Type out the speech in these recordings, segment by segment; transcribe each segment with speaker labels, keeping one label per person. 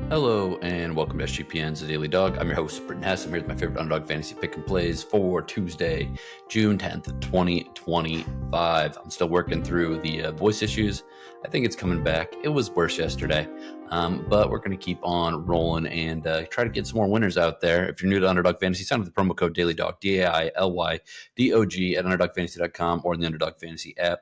Speaker 1: Hello and welcome to SGPN's The Daily Dog. I'm your host, Britton Hess. I'm here with my favorite Underdog Fantasy Pick and Plays for Tuesday, June 10th, 2025. I'm still working through the voice issues. I think it's coming back. It was worse yesterday, but we're going to keep on rolling and try to get some more winners out there. If you're new to Underdog Fantasy, sign up with the promo code DailyDog, DAILYDOG at UnderdogFantasy.com or in the Underdog Fantasy app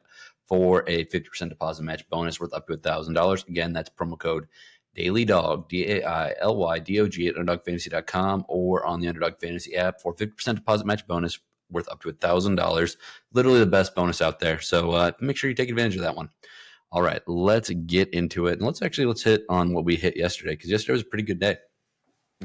Speaker 1: for a 50% deposit match bonus worth up to $1,000. Again, that's promo code DailyDog, DAILYDOG at UnderdogFantasy.com or on the Underdog Fantasy app for 50% deposit match bonus worth up to $1,000. Literally the best bonus out there. So make sure you take advantage of that one. All right, let's get into it. And let's hit on what we hit yesterday, because yesterday was a pretty good day.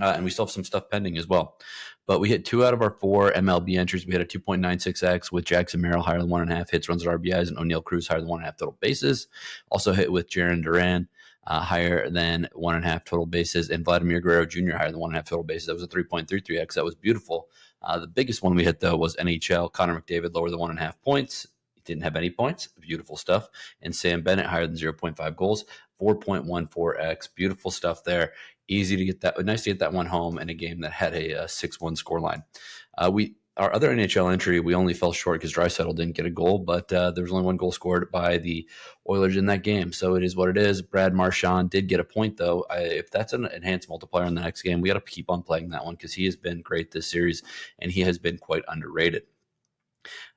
Speaker 1: And we still have some stuff pending as well. But we hit 2 out of our 4 MLB entries. We had a 2.96x with Jackson Merrill higher than 1.5 hits, runs, and RBIs, and O'Neal Cruz higher than 1.5 total bases. Also hit with Jarren Duran higher than 1.5 total bases, and Vladimir Guerrero Jr. higher than 1.5 total bases. That was a 3.33x. That was beautiful. The biggest one we hit, though, was NHL. Connor McDavid lower than 1.5 points. He didn't have any points. Beautiful stuff. And Sam Bennett higher than 0.5 goals. 4.14x. Beautiful stuff there. Easy to get that. Nice to get that one home in a game that had a 6-1 scoreline. Our other NHL entry, we only fell short because Draisaitl didn't get a goal, but there was only one goal scored by the Oilers in that game. So it is what it is. Brad Marchand did get a point, though. If that's an enhanced multiplier in the next game, we got to keep on playing that one because he has been great this series, and he has been quite underrated.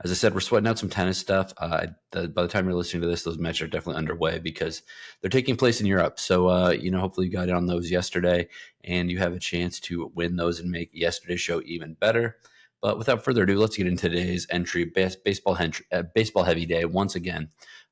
Speaker 1: As I said, we're sweating out some tennis stuff. By the time you're listening to this, those matches are definitely underway because they're taking place in Europe. So, hopefully you got in on those yesterday, and you have a chance to win those and make yesterday's show even better. But without further ado, let's get into today's entry, baseball heavy day once again.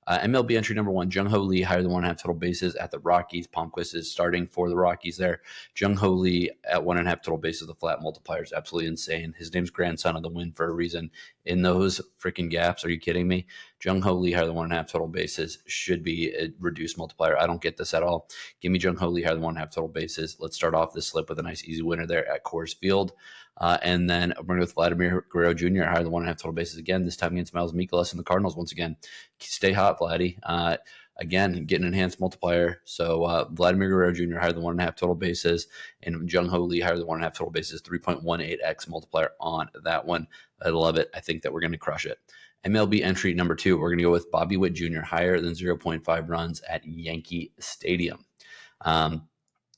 Speaker 1: MLB entry number 1, Jung Lee, higher than 1.5 total bases at the Rockies. Palmquist is starting for the Rockies there. Jung Lee at 1.5 total bases. The flat multiplier is absolutely insane. His name's grandson of the win for a reason. In those freaking gaps, are you kidding me? Jung Lee higher than 1.5 total bases should be a reduced multiplier. I don't get this at all. Give me Jung Lee higher than 1.5 total bases. Let's start off this slip with a nice easy winner there at Coors Field. And then I'm going with Vladimir Guerrero Jr. higher than 1.5 total bases again, this time against Miles Mikolas and the Cardinals once again. Stay hot, Vladdy. Again, get an enhanced multiplier. So Vladimir Guerrero Jr. higher than 1.5 total bases, and Jung Lee higher than 1.5 total bases, 3.18x multiplier on that one. I love it. I think that we're going to crush it. MLB entry number 2, we're going to go with Bobby Witt Jr. higher than 0.5 runs at Yankee Stadium.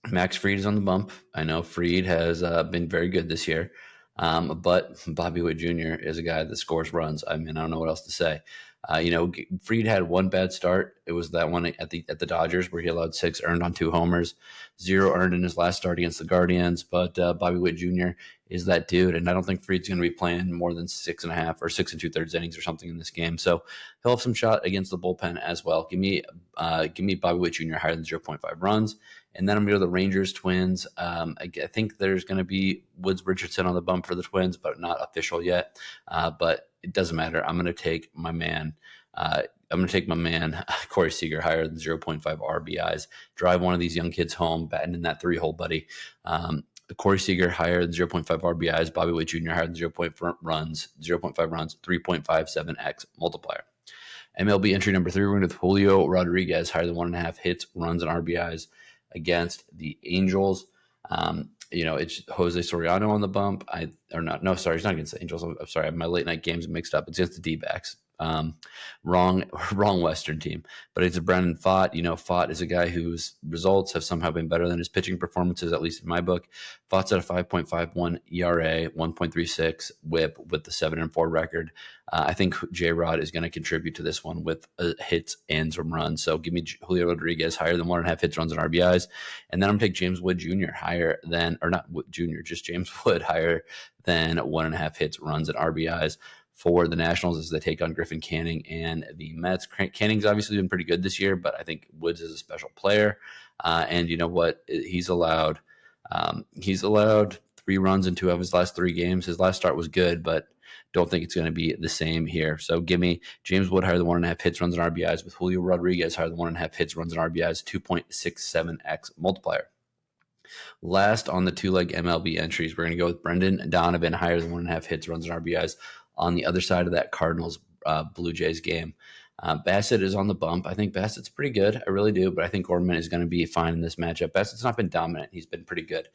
Speaker 1: Max Fried is on the bump. I know Fried has been very good this year, but Bobby Witt Jr. is a guy that scores runs. I mean, I don't know what else to say. Fried had one bad start. It was that one at the Dodgers where he allowed 6 earned on 2 homers, 0 earned in his last start against the Guardians. But Bobby Witt Jr. is that dude, and I don't think Fried's going to be playing more than 6.5 or 6 2/3 innings or something in this game. So he'll have some shot against the bullpen as well. Give me Bobby Witt Jr. higher than 0.5 runs. And then I'm going to go to the Rangers Twins. I think there's going to be Woods Richardson on the bump for the Twins, but not official yet. But it doesn't matter. I'm going to take my man. Corey Seager higher than 0.5 RBIs. Drive one of these young kids home, batting in that 3-hole, buddy. Corey Seager higher than 0.5 RBIs. Bobby Witt Jr. higher than 0.5 runs, 3.57x multiplier. MLB entry number 3, we're going with Julio Rodriguez higher than 1.5 hits, runs, and RBIs against the Angels. It's Jose Soriano on the bump. He's not against the Angels. I'm sorry, my late night games mixed up. It's against the D-backs. Wrong Western team. But it's a Brandon Pfaadt. Pfaadt is a guy whose results have somehow been better than his pitching performances, at least in my book. Pfaadt's at a 5.51 ERA, 1.36 WHIP with the 7-4 record. I think J-Rod is going to contribute to this one with hits and some runs. So give me Julio Rodriguez higher than 1.5 hits, runs, and RBIs. And then I'm going to take James Wood Jr. James Wood higher than 1.5 hits, runs, and RBIs for the Nationals as they take on Griffin Canning and the Mets. Canning's obviously been pretty good this year, but I think Woods is a special player. And you know what? He's allowed 3 runs in 2 of his last 3 games. His last start was good, but don't think it's going to be the same here. So give me James Wood higher than 1.5 hits, runs, and RBIs with Julio Rodriguez higher than 1.5 hits, runs, and RBIs, 2.67x multiplier. Last on the 2-leg MLB entries, we're going to go with Brendan Donovan higher than 1.5 hits, runs, and RBIs on the other side of that Cardinals Blue Jays game. Bassitt is on the bump. I think Bassitt's pretty good. I really do, but I think Gorman is going to be fine in this matchup. Bassitt's not been dominant. He's been pretty good.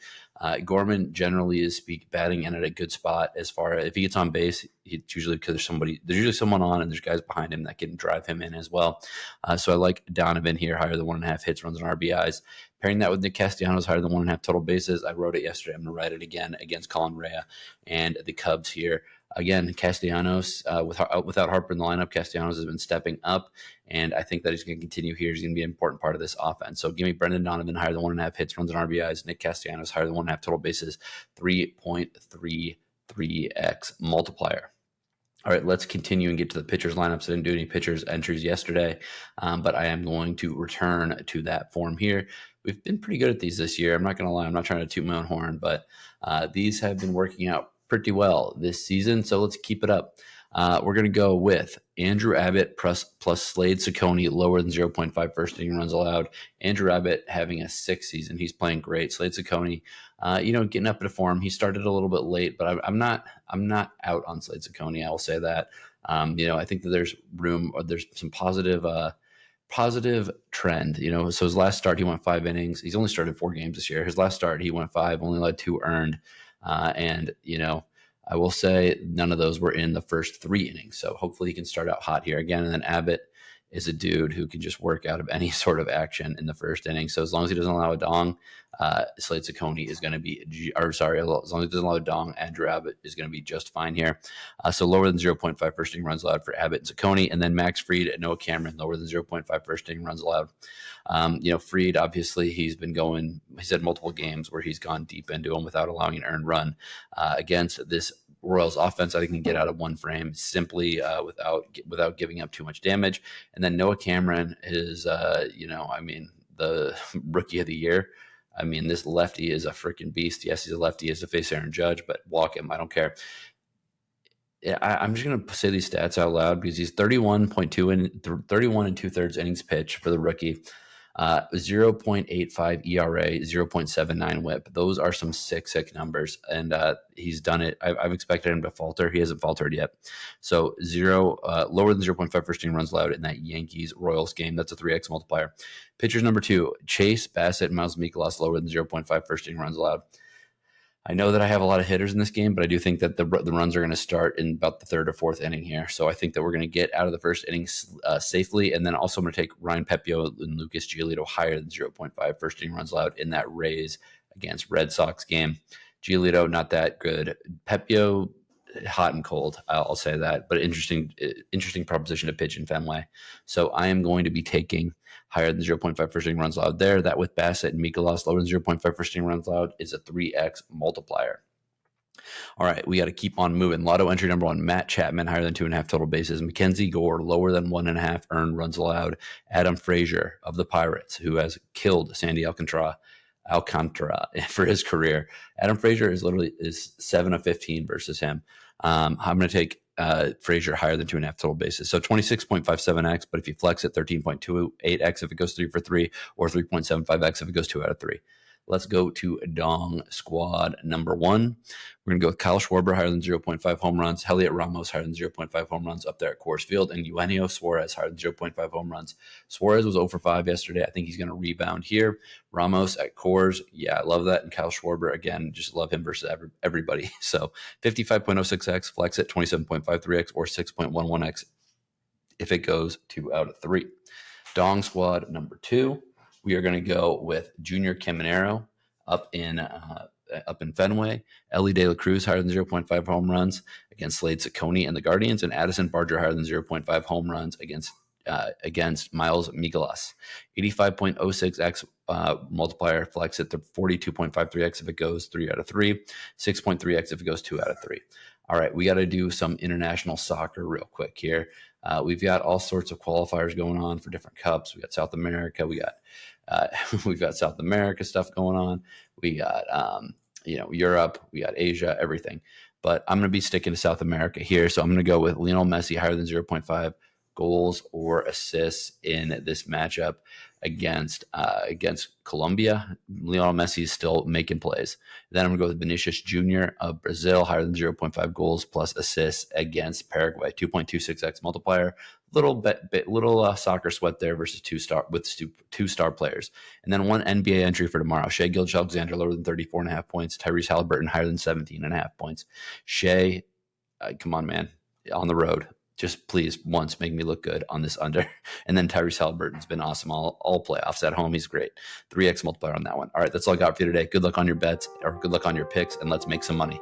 Speaker 1: Gorman generally is batting in at a good spot as far as if he gets on base, it's usually because there's usually someone on and there's guys behind him that can drive him in as well. So I like Donovan here, higher than 1.5 hits, runs, and RBIs. Pairing that with Nick Castellanos, higher than 1.5 total bases. I wrote it yesterday. I'm going to write it again against Colin Rea and the Cubs here. Again, Castellanos, without Harper in the lineup, Castellanos has been stepping up, and I think that he's going to continue here. He's going to be an important part of this offense. So give me Brendan Donovan, higher than 1.5 hits, runs, and RBIs. Nick Castellanos, higher than 1.5 total bases, 3.33x multiplier. All right, let's continue and get to the pitchers lineups. I didn't do any pitchers entries yesterday, but I am going to return to that form here. We've been pretty good at these this year. I'm not going to lie. I'm not trying to toot my own horn, but these have been working out pretty well this season, so let's keep it up. We're going to go with Andrew Abbott plus Slade Cecconi, lower than 0.5 first inning runs allowed. Andrew Abbott having a 6 season. He's playing great. Slade Cecconi, getting up into form. He started a little bit late, but I'm not out on Slade Cecconi. I will say that. I think that there's room, or there's some positive trend. So his last start, he went 5 innings. He's only started 4 games this year. His last start, he went 5, only allowed 2 earned. I will say none of those were in the first 3 innings. So hopefully he can start out hot here again. And then Abbott is a dude who can just work out of any sort of action in the first inning. So as long as he doesn't allow a dong, Slade Cecconi is going to be, as long as he doesn't allow a dong, Andrew Abbott is going to be just fine here. So lower than 0.5 first inning runs allowed for Abbott and Cecconi. And then Max Fried and Noah Cameron, lower than 0.5 first inning runs allowed. Fried, obviously, he's had multiple games where he's gone deep into them without allowing an earned run against this Royals offense. I think can get out of one frame simply without giving up too much damage. And then Noah Cameron is, the rookie of the year. I mean, this lefty is a freaking beast. Yes, he's a lefty. He has to face Aaron Judge, but walk him. I don't care. I'm just going to say these stats out loud because he's 31 and 2/3 innings pitched for the rookie. 0.85 ERA, 0.79 WHIP. Those are some sick numbers, and he's done it. I've expected him to falter. He hasn't faltered yet. So lower than 0.5 first inning runs allowed in that Yankees-Royals game. That's a 3x multiplier. Pitchers number 2, Chase, Bassitt, and Miles Mikolas, lower than 0.5 first inning runs allowed. I know that I have a lot of hitters in this game, but I do think that the runs are going to start in about the 3rd or 4th inning here. So I think that we're going to get out of the first inning safely. And then also I'm going to take Ryan Pepiot and Lucas Giolito higher than 0.5 first inning runs allowed in that Rays against Red Sox game. Giolito, not that good. Pepiot, hot and cold. I'll say that, but interesting proposition to pitch in Fenway. So I am going to be taking higher than 0.5 first inning runs allowed there. That with Bassitt and Mikolas, lower than 0.5 first inning runs allowed is a 3x multiplier. All right, we got to keep on moving. Lotto entry number 1, Matt Chapman, higher than 2.5 total bases. Mackenzie Gore, lower than 1.5 earned runs allowed. Adam Frazier of the Pirates, who has killed Sandy Alcantara for his career. Adam Frazier is 7 of 15 versus him. I'm going to take Frazier higher than 2.5 total bases. So 26.57x, but if you flex it, 13.28x if it goes 3 for 3, or 3.75x if it goes 2 out of 3. Let's go to Dong Squad number 1. We're going to go with Kyle Schwarber, higher than 0.5 home runs. Heliot Ramos, higher than 0.5 home runs up there at Coors Field. And Eugenio Suarez, higher than 0.5 home runs. Suarez was 0 for 5 yesterday. I think he's going to rebound here. Ramos at Coors, yeah, I love that. And Kyle Schwarber, again, just love him versus everybody. So 55.06x, flex it, 27.53x, or 6.11x if it goes 2 out of 3. Dong Squad number 2. We are going to go with Junior Caminero up in Fenway. Ellie De La Cruz higher than 0.5 home runs against Slade Cecconi and the Guardians, and Addison Barger higher than 0.5 home runs against Miles Mikolas. 85.06x multiplier, flex it to 42.53x if it goes 3 out of 3, 6.3x if it goes 2 out of 3. All right, we got to do some international soccer real quick here. We've got all sorts of qualifiers going on for different cups. We got South America. We've got South America stuff going on. We got Europe. We got Asia. Everything. But I'm going to be sticking to South America here. So I'm going to go with Lionel Messi higher than 0.5 goals or assists in this matchup against Colombia. Lionel Messi is still making plays. Then I'm going to go with Vinicius Jr. of Brazil, higher than 0.5 goals plus assists against Paraguay, 2.26x multiplier. Little soccer sweat there versus two star players. And then one NBA entry for tomorrow. Shai Gilgeous-Alexander lower than 34.5 points. Tyrese Halliburton higher than 17.5 points. Shai, come on, man, on the road. Just please once make me look good on this under. And then Tyrese Halliburton's been awesome all playoffs. At home, he's great. 3x multiplier on that one. All right, that's all I got for you today. Good luck on your bets, or good luck on your picks, and let's make some money.